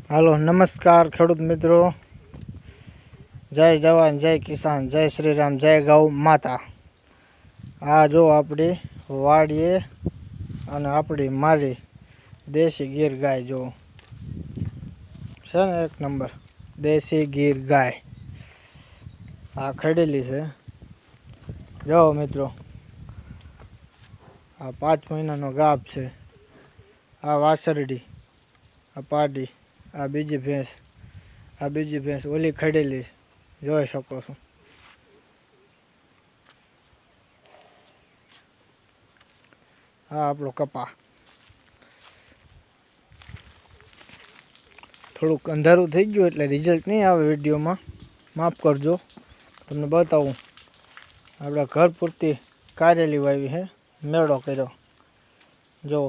હાલો નમસ્કાર ખેડૂત મિત્રો, જય જવાન જય કિસાન જય શ્રી રામ જય ગૌ માતા। આ જો આપણી વાડીએ અને આપણી મારી દેશી ગીર ગાય જો છે ને, એક નંબર દેશી ગીર ગાય આ ખેડેલી છે। જો મિત્રો આ 5 મહિનાનો ગાભ છે। આ વાસરડી, આ પાડી, આ બીજી ભેંસ ઓલી ખેડેલી જોઈ શકો છો। આ આપણો કપા થોડુંક અંધારું થઈ ગયું એટલે રિઝલ્ટ નહીં આવે વિડીયોમાં, માફ કરજો। તમને બતાવું આપણા ઘર પૂરતી કારેલી વાવી છે, મેળો કર્યો જો।